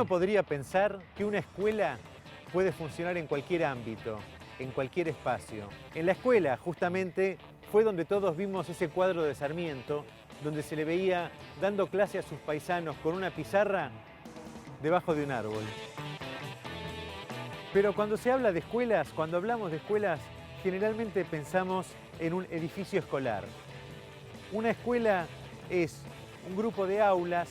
podría pensar que una escuela puede funcionar en cualquier ámbito, en cualquier espacio. En la escuela, justamente, fue donde todos vimos ese cuadro de Sarmiento, donde se le veía dando clase a sus paisanos con una pizarra debajo de un árbol. Pero cuando se habla de escuelas, cuando hablamos de escuelas, generalmente pensamos en un edificio escolar. Una escuela es un grupo de aulas.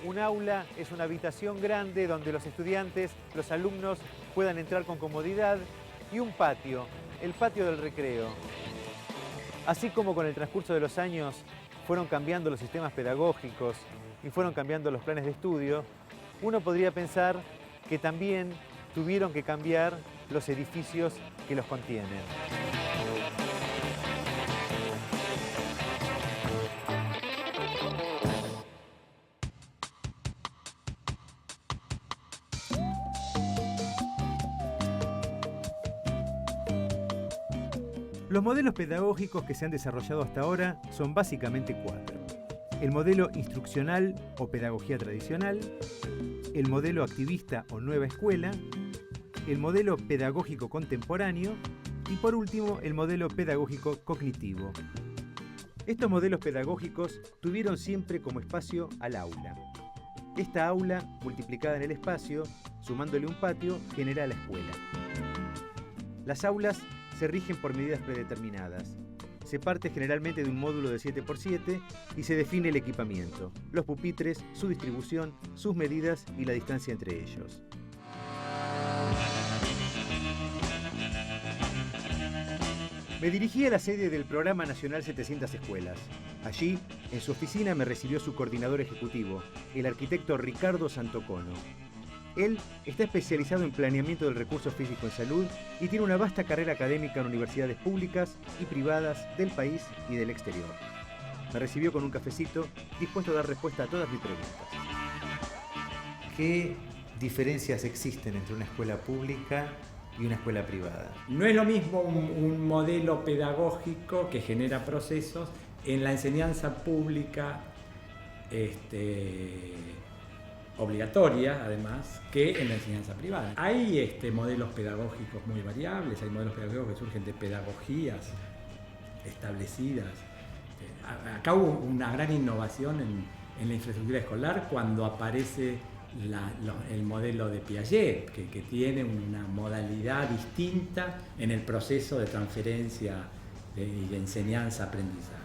Un aula es una habitación grande donde los estudiantes, los alumnos puedan entrar con comodidad, y un patio, el patio del recreo. Así como con el transcurso de los años fueron cambiando los sistemas pedagógicos y fueron cambiando los planes de estudio, uno podría pensar que también tuvieron que cambiar los edificios que los contienen. Los modelos pedagógicos que se han desarrollado hasta ahora son básicamente 4. El modelo instruccional o pedagogía tradicional, el modelo activista o nueva escuela, el modelo pedagógico contemporáneo y por último el modelo pedagógico cognitivo. Estos modelos pedagógicos tuvieron siempre como espacio al aula. Esta aula, multiplicada en el espacio, sumándole un patio, genera la escuela. Las aulas se rigen por medidas predeterminadas. Se parte generalmente de un módulo de 7x7 y se define el equipamiento, los pupitres, su distribución, sus medidas y la distancia entre ellos. Me dirigí a la sede del Programa Nacional 700 Escuelas. Allí, en su oficina, me recibió su coordinador ejecutivo, el arquitecto Ricardo Santocono. Él está especializado en planeamiento del recurso físico en salud y tiene una vasta carrera académica en universidades públicas y privadas del país y del exterior. Me recibió con un cafecito, dispuesto a dar respuesta a todas mis preguntas. ¿Qué diferencias existen entre una escuela pública y una escuela privada? No es lo mismo un modelo pedagógico que genera procesos en la enseñanza pública obligatoria, además, que en la enseñanza privada. Hay modelos pedagógicos muy variables, hay modelos pedagógicos que surgen de pedagogías establecidas. Acá hubo una gran innovación en la infraestructura escolar cuando aparece el modelo de Piaget, que tiene una modalidad distinta en el proceso de transferencia y de enseñanza-aprendizaje.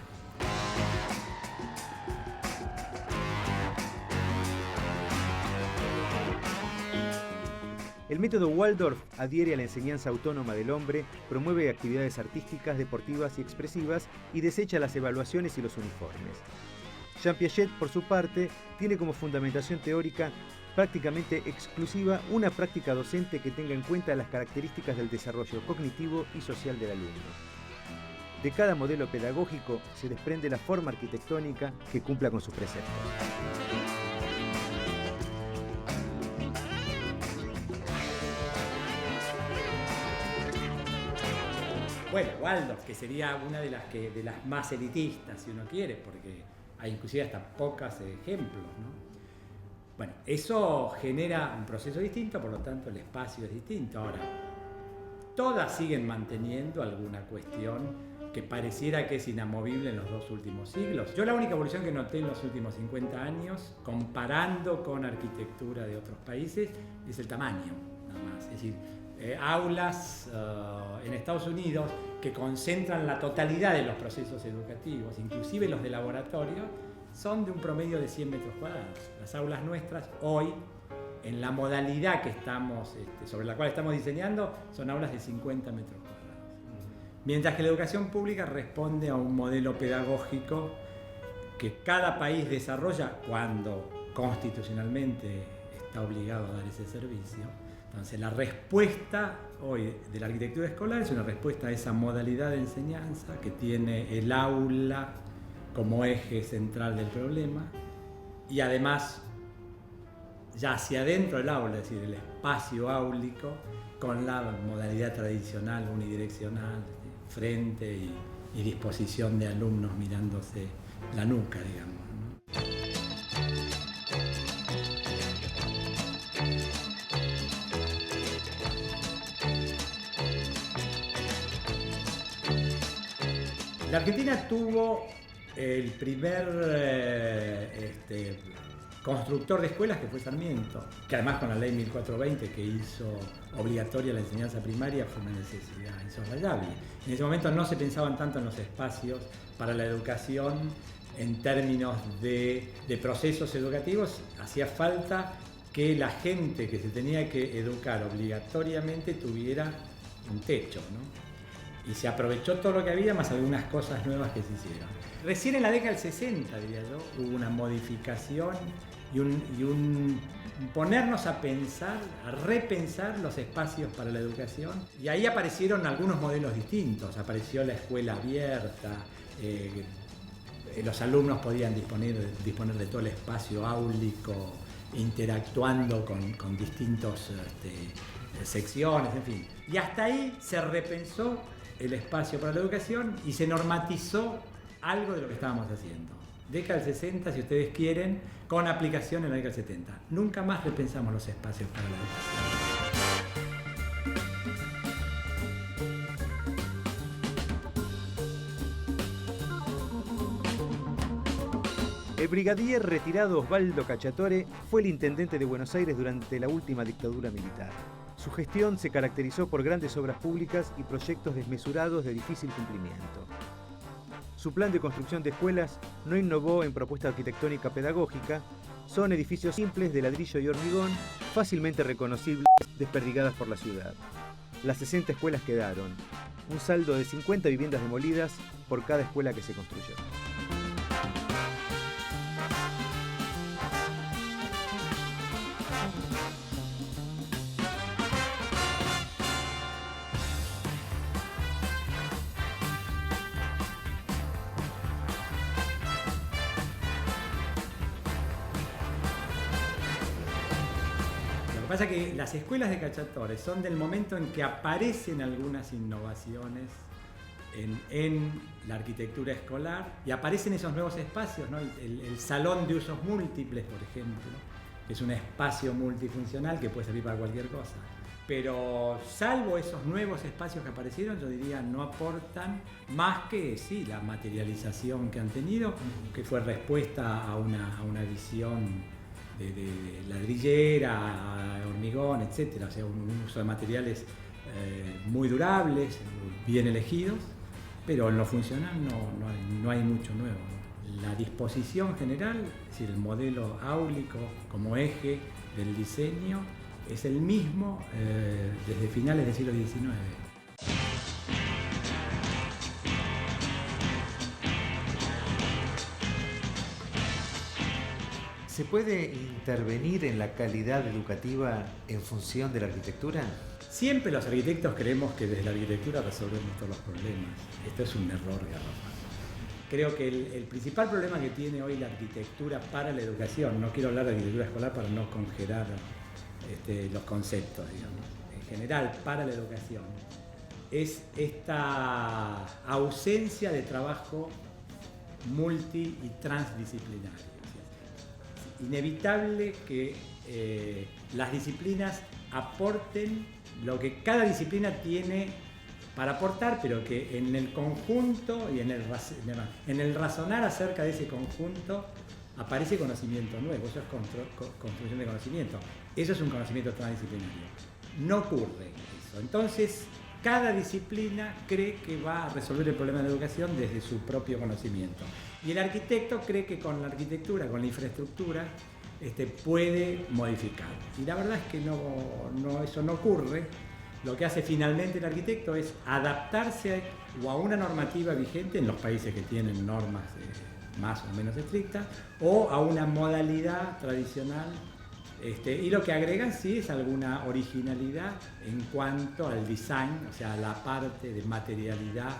El método Waldorf adhiere a la enseñanza autónoma del hombre, promueve actividades artísticas, deportivas y expresivas y desecha las evaluaciones y los uniformes. Jean Piaget, por su parte, tiene como fundamentación teórica prácticamente exclusiva una práctica docente que tenga en cuenta las características del desarrollo cognitivo y social del alumno. De cada modelo pedagógico se desprende la forma arquitectónica que cumpla con sus preceptos. Bueno, Waldorf, que sería una de las más elitistas, si uno quiere, porque hay inclusive hasta pocos ejemplos, ¿no? Bueno, eso genera un proceso distinto, por lo tanto el espacio es distinto. Ahora, todas siguen manteniendo alguna cuestión que pareciera que es inamovible en los 2 últimos siglos. Yo la única evolución que noté en los últimos 50 años, comparando con arquitectura de otros países, es el tamaño, nada más. Es decir, aulas en Estados Unidos que concentran la totalidad de los procesos educativos, inclusive los de laboratorio, son de un promedio de 100 metros cuadrados. Las aulas nuestras hoy, en la modalidad que estamos, sobre la cual estamos diseñando, son aulas de 50 metros cuadrados. Mientras que la educación pública responde a un modelo pedagógico que cada país desarrolla cuando constitucionalmente está obligado a dar ese servicio. Entonces la respuesta hoy de la arquitectura escolar es una respuesta a esa modalidad de enseñanza que tiene el aula como eje central del problema y además ya hacia adentro del aula, es decir, el espacio áulico con la modalidad tradicional unidireccional, frente y disposición de alumnos mirándose la nuca, digamos, ¿no? La Argentina tuvo el primer constructor de escuelas, que fue Sarmiento, que además con la ley 1420, que hizo obligatoria la enseñanza primaria, fue una necesidad insoslayable. En ese momento no se pensaban tanto en los espacios para la educación en términos de procesos educativos. Hacía falta que la gente que se tenía que educar obligatoriamente tuviera un techo, ¿no? Y se aprovechó todo lo que había, más algunas cosas nuevas que se hicieron. Recién en la década del 60, diría yo, hubo una modificación y un ponernos a pensar, a repensar los espacios para la educación. Y ahí aparecieron algunos modelos distintos. Apareció la escuela abierta, los alumnos podían disponer de todo el espacio áulico, interactuando con distintas secciones, en fin. Y hasta ahí se repensó el espacio para la educación y se normatizó algo de lo que estábamos haciendo. Década del 60, si ustedes quieren, con aplicación en la década del 70. Nunca más repensamos los espacios para la educación. El brigadier retirado Osvaldo Cacciatore fue el intendente de Buenos Aires durante la última dictadura militar. Su gestión se caracterizó por grandes obras públicas y proyectos desmesurados de difícil cumplimiento. Su plan de construcción de escuelas no innovó en propuesta arquitectónica pedagógica, son edificios simples de ladrillo y hormigón, fácilmente reconocibles, desperdigadas por la ciudad. Las 60 escuelas quedaron, un saldo de 50 viviendas demolidas por cada escuela que se construyó. Lo que pasa es que las escuelas de Cacciatore son del momento en que aparecen algunas innovaciones en la arquitectura escolar y aparecen esos nuevos espacios, ¿no? El salón de usos múltiples, por ejemplo, que es un espacio multifuncional que puede servir para cualquier cosa. Pero salvo esos nuevos espacios que aparecieron, yo diría no aportan más que sí, la materialización que han tenido, que fue respuesta a una visión de ladrillera, hormigón, etc. O sea, un uso de materiales muy durables, bien elegidos, pero en lo funcional no hay mucho nuevo, ¿no? La disposición general, es decir, el modelo áulico como eje del diseño, es el mismo desde finales del siglo XIX. ¿Se puede intervenir en la calidad educativa en función de la arquitectura? Siempre los arquitectos creemos que desde la arquitectura resolvemos todos los problemas. Esto es un error garrafal. Creo que el principal problema que tiene hoy la arquitectura para la educación, no quiero hablar de arquitectura escolar para no congelar los conceptos, digamos, en general para la educación, es esta ausencia de trabajo multi y transdisciplinario. Es inevitable que las disciplinas aporten lo que cada disciplina tiene para aportar, pero que en el conjunto y en el razonar acerca de ese conjunto aparece conocimiento nuevo. Eso es construcción de conocimiento. Eso es un conocimiento transdisciplinario. No ocurre eso. Entonces, cada disciplina cree que va a resolver el problema de la educación desde su propio conocimiento. Y el arquitecto cree que con la arquitectura, con la infraestructura, puede modificar. Y la verdad es que eso no ocurre. Lo que hace finalmente el arquitecto es adaptarse o a una normativa vigente en los países que tienen normas más o menos estrictas, o a una modalidad tradicional, y lo que agregan sí es alguna originalidad en cuanto al design, o sea, la parte de materialidad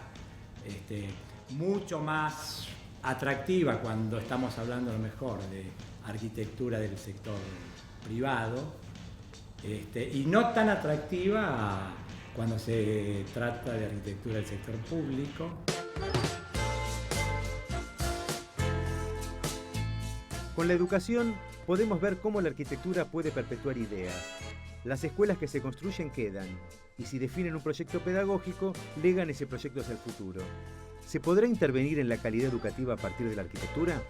mucho más atractiva cuando estamos hablando a lo mejor de arquitectura del sector privado, y no tan atractiva cuando se trata de arquitectura del sector público. Con la educación podemos ver cómo la arquitectura puede perpetuar ideas. Las escuelas que se construyen quedan, y si definen un proyecto pedagógico, legan ese proyecto hacia el futuro. ¿Se podrá intervenir en la calidad educativa a partir de la arquitectura?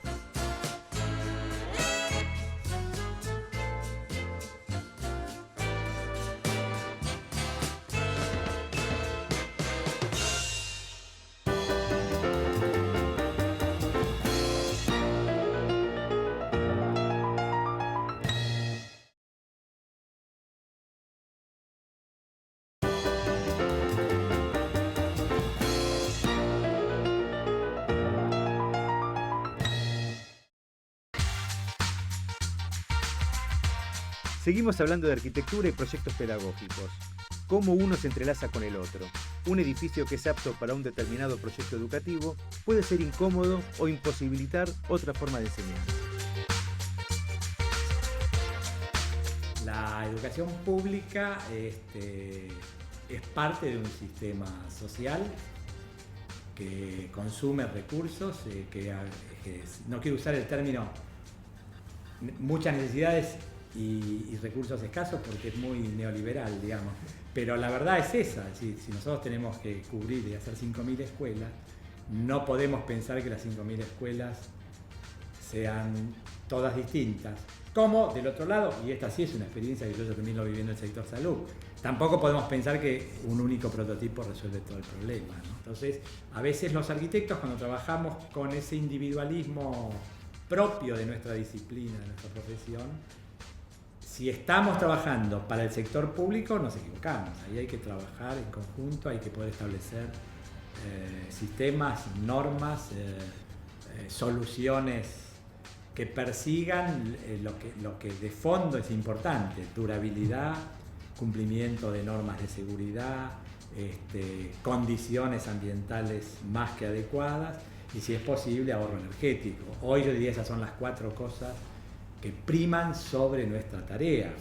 Seguimos hablando de arquitectura y proyectos pedagógicos. Cómo uno se entrelaza con el otro. Un edificio que es apto para un determinado proyecto educativo puede ser incómodo o imposibilitar otra forma de enseñanza. La educación pública es parte de un sistema social que consume recursos, no quiero usar el término muchas necesidades y recursos escasos porque es muy neoliberal, digamos. Pero la verdad es esa, si nosotros tenemos que cubrir y hacer 5.000 escuelas, no podemos pensar que las 5.000 escuelas sean todas distintas. Como, del otro lado, y esta sí es una experiencia que yo también lo viví en el sector salud, tampoco podemos pensar que un único prototipo resuelve todo el problema, ¿no? Entonces, a veces los arquitectos, cuando trabajamos con ese individualismo propio de nuestra disciplina, de nuestra profesión, si estamos trabajando para el sector público, nos equivocamos. Ahí hay que trabajar en conjunto, hay que poder establecer sistemas, normas, soluciones que persigan lo que de fondo es importante: durabilidad, cumplimiento de normas de seguridad, condiciones ambientales más que adecuadas y, si es posible, ahorro energético. Hoy yo diría esas son las 4 cosas que priman sobre nuestra tarea.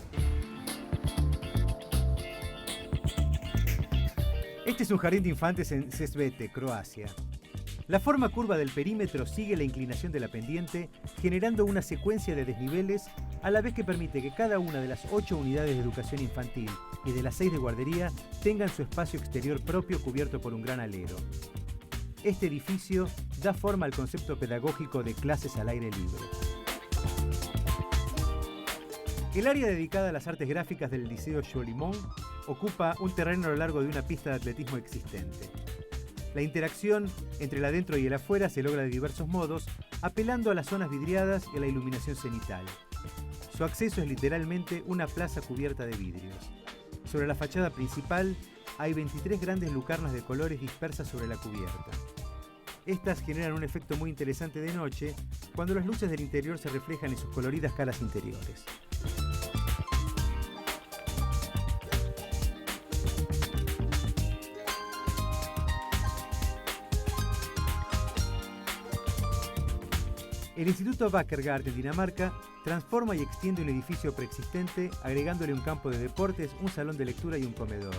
Este es un jardín de infantes en Sesvete, Croacia. La forma curva del perímetro sigue la inclinación de la pendiente, generando una secuencia de desniveles, a la vez que permite que cada una de las 8 unidades de educación infantil y de las 6 de guardería tengan su espacio exterior propio cubierto por un gran alero. Este edificio da forma al concepto pedagógico de clases al aire libre. El área dedicada a las artes gráficas del Liceo Cholimont ocupa un terreno a lo largo de una pista de atletismo existente. La interacción entre el adentro y el afuera se logra de diversos modos, apelando a las zonas vidriadas y a la iluminación cenital. Su acceso es literalmente una plaza cubierta de vidrios. Sobre la fachada principal hay 23 grandes lucarnas de colores dispersas sobre la cubierta. Estas generan un efecto muy interesante de noche, cuando las luces del interior se reflejan en sus coloridas caras interiores. El Instituto Vakkergaard en Dinamarca transforma y extiende un edificio preexistente, agregándole un campo de deportes, un salón de lectura y un comedor.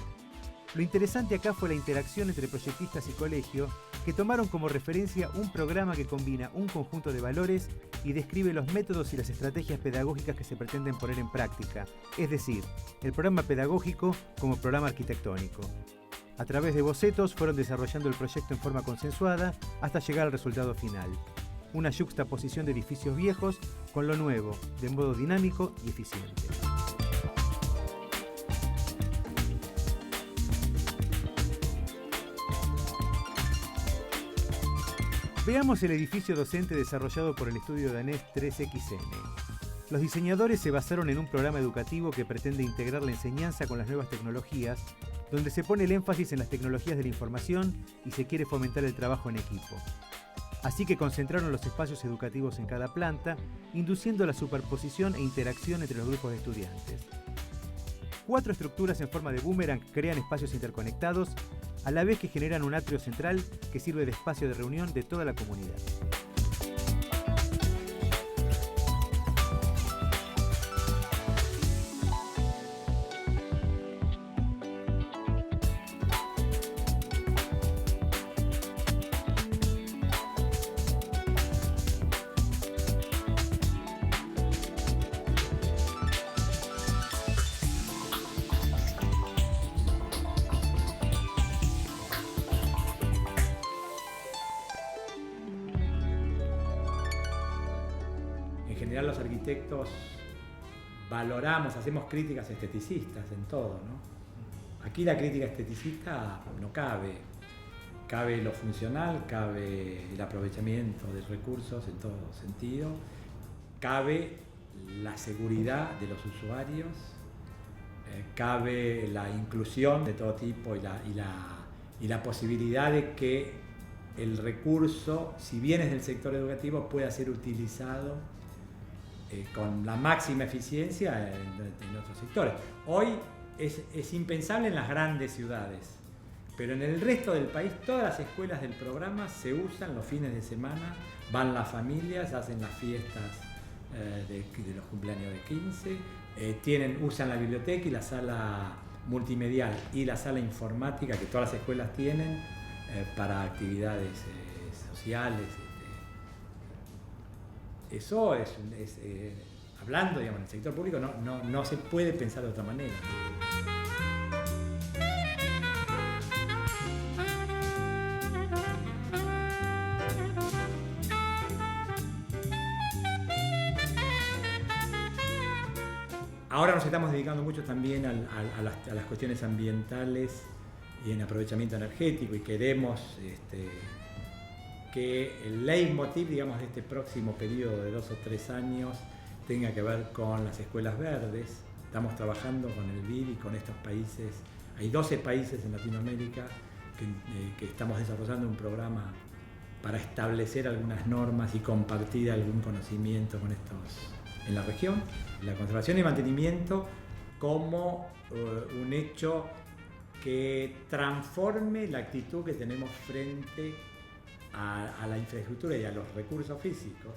Lo interesante acá fue la interacción entre proyectistas y colegio, que tomaron como referencia un programa que combina un conjunto de valores y describe los métodos y las estrategias pedagógicas que se pretenden poner en práctica, es decir, el programa pedagógico como programa arquitectónico. A través de bocetos fueron desarrollando el proyecto en forma consensuada hasta llegar al resultado final. Una yuxtaposición de edificios viejos con lo nuevo, de modo dinámico y eficiente. Veamos el edificio docente desarrollado por el estudio danés 3XN. Los diseñadores se basaron en un programa educativo que pretende integrar la enseñanza con las nuevas tecnologías, donde se pone el énfasis en las tecnologías de la información y se quiere fomentar el trabajo en equipo. Así que concentraron los espacios educativos en cada planta, induciendo la superposición e interacción entre los grupos de estudiantes. 4 estructuras en forma de boomerang crean espacios interconectados, a la vez que generan un atrio central que sirve de espacio de reunión de toda la comunidad. general los arquitectos valoramos, hacemos críticas esteticistas en todo, ¿no? Aquí la crítica esteticista no cabe. Cabe lo funcional, cabe el aprovechamiento de recursos en todo sentido, cabe la seguridad de los usuarios, cabe la inclusión de todo tipo y la posibilidad de que el recurso, si bien es del sector educativo, pueda ser utilizado con la máxima eficiencia en otros sectores. Hoy es impensable en las grandes ciudades, pero en el resto del país todas las escuelas del programa se usan los fines de semana, van las familias, hacen las fiestas de los cumpleaños de 15, usan la biblioteca y la sala multimedial y la sala informática que todas las escuelas tienen para actividades sociales. Eso hablando, digamos, en el sector público no se puede pensar de otra manera. Ahora nos estamos dedicando mucho también a las cuestiones ambientales y en aprovechamiento energético, y queremos que el leitmotiv, digamos, de este próximo periodo de 2 o 3 años tenga que ver con las escuelas verdes. Estamos trabajando con el BID y con estos países. Hay 12 países en Latinoamérica que estamos desarrollando un programa para establecer algunas normas y compartir algún conocimiento con estos en la región. La conservación y mantenimiento como un hecho que transforme la actitud que tenemos frente a la infraestructura y a los recursos físicos.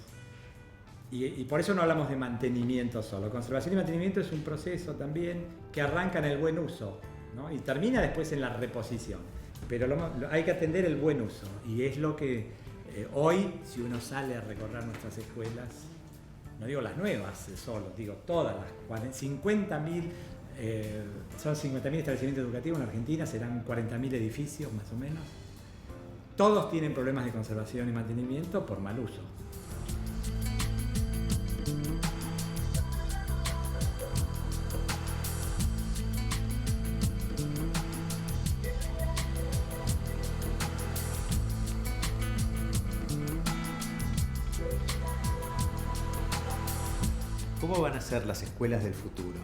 Y por eso no hablamos de mantenimiento solo. Conservación y mantenimiento es un proceso también que arranca en el buen uso, ¿no? Y termina después en la reposición. Pero hay que atender el buen uso, y es lo que hoy, si uno sale a recorrer nuestras escuelas, no digo las nuevas solo, digo todas las 50.000, son 50.000 establecimientos educativos en Argentina, serán 40.000 edificios más o menos. Todos tienen problemas de conservación y mantenimiento por mal uso. ¿Cómo van a ser las escuelas del futuro?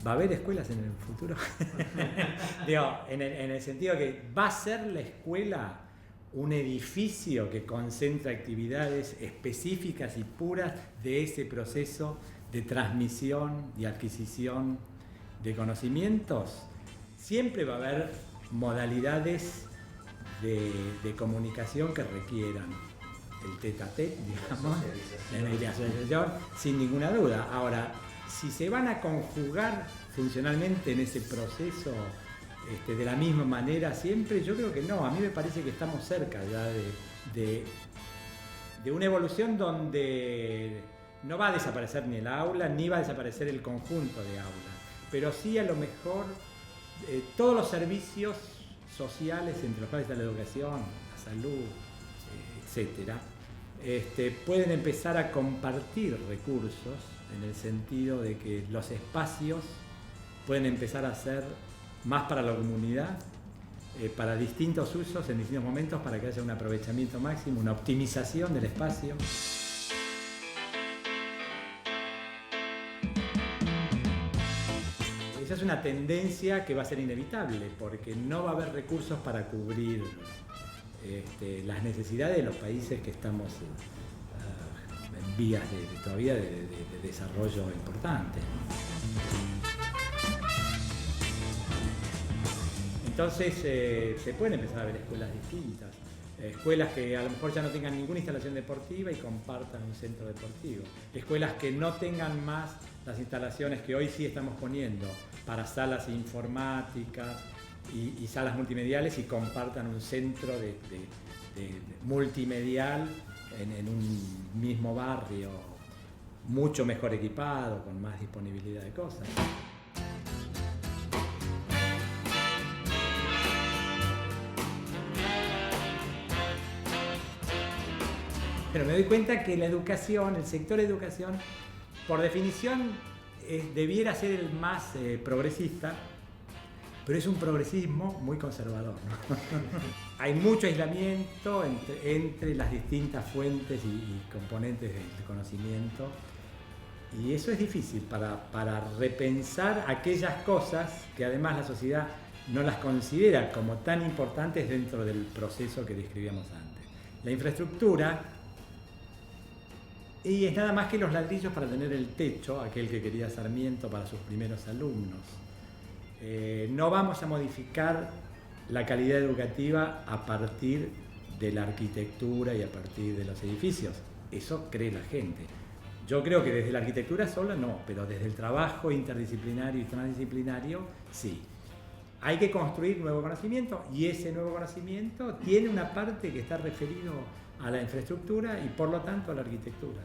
¿Va a haber escuelas en el futuro? Digo, en el sentido que va a ser la escuela un edificio que concentra actividades específicas y puras de ese proceso de transmisión y adquisición de conocimientos. Siempre va a haber modalidades de comunicación que requieran el tete-a-tete, digamos, la asociación, sin ninguna duda. Ahora, si se van a conjugar funcionalmente en ese proceso de la misma manera siempre, yo creo que no. A mí me parece que estamos cerca ya de una evolución donde no va a desaparecer ni el aula, ni va a desaparecer el conjunto de aulas, pero sí a lo mejor todos los servicios sociales, entre los cuales está la educación, la salud, etcétera, pueden empezar a compartir recursos en el sentido de que los espacios pueden empezar a ser más para la comunidad, para distintos usos en distintos momentos, para que haya un aprovechamiento máximo, una optimización del espacio. Esa es una tendencia que va a ser inevitable, porque no va a haber recursos para cubrir las necesidades de los países que estamos en vías todavía de desarrollo importante. Entonces se pueden empezar a ver escuelas distintas, escuelas que a lo mejor ya no tengan ninguna instalación deportiva y compartan un centro deportivo, escuelas que no tengan más las instalaciones que hoy sí estamos poniendo para salas informáticas y salas multimediales y compartan un centro de multimedial en un mismo barrio, mucho mejor equipado, con más disponibilidad de cosas. Pero me doy cuenta que la educación, el sector educación, por definición, debiera ser el más progresista, pero es un progresismo muy conservador, ¿no? Hay mucho aislamiento entre las distintas fuentes y componentes del conocimiento, y eso es difícil para repensar aquellas cosas que además la sociedad no las considera como tan importantes dentro del proceso que describíamos antes. La infraestructura, y es nada más que los ladrillos para tener el techo, aquel que quería Sarmiento para sus primeros alumnos. No vamos a modificar la calidad educativa a partir de la arquitectura y a partir de los edificios. Eso cree la gente. Yo creo que desde la arquitectura sola no, pero desde el trabajo interdisciplinario y transdisciplinario sí. Hay que construir nuevo conocimiento, y ese nuevo conocimiento tiene una parte que está referido a la infraestructura y por lo tanto a la arquitectura.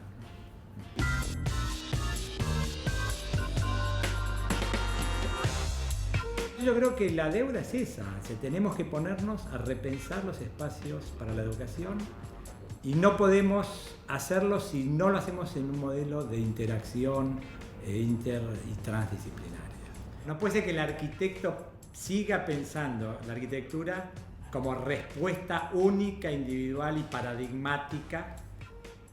Yo creo que la deuda es esa, tenemos que ponernos a repensar los espacios para la educación, y no podemos hacerlo si no lo hacemos en un modelo de interacción inter y transdisciplinaria. No puede ser que el arquitecto siga pensando la arquitectura como respuesta única, individual y paradigmática,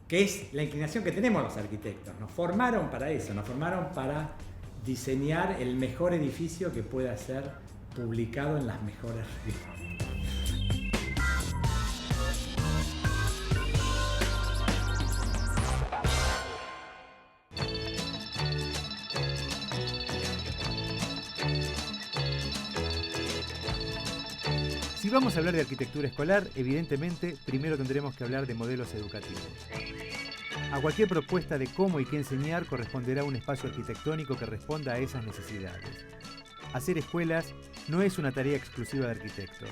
que es la inclinación que tenemos los arquitectos. Nos formaron para eso, nos formaron para diseñar el mejor edificio que pueda ser publicado en las mejores revistas. Si vamos a hablar de arquitectura escolar, evidentemente primero tendremos que hablar de modelos educativos. A cualquier propuesta de cómo y qué enseñar corresponderá un espacio arquitectónico que responda a esas necesidades. Hacer escuelas no es una tarea exclusiva de arquitectos.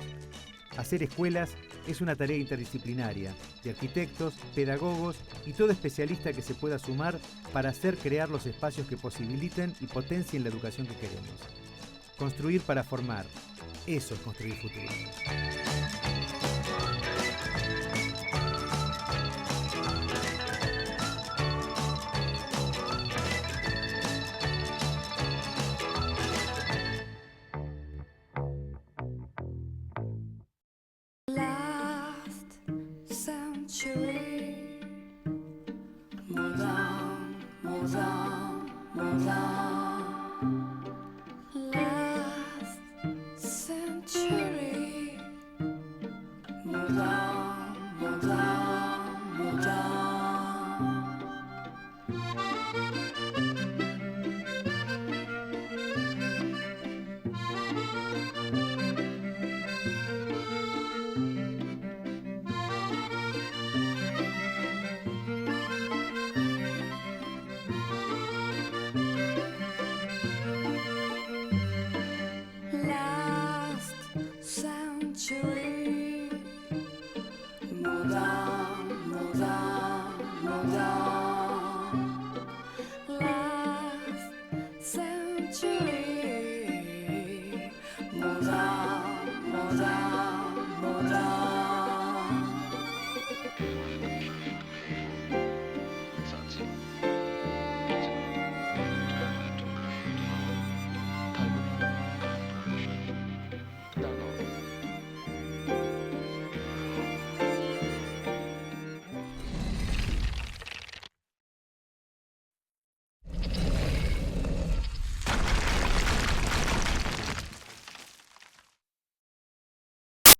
Hacer escuelas es una tarea interdisciplinaria, de arquitectos, pedagogos y todo especialista que se pueda sumar para crear los espacios que posibiliten y potencien la educación que queremos. Construir para formar. Eso es construir futuro.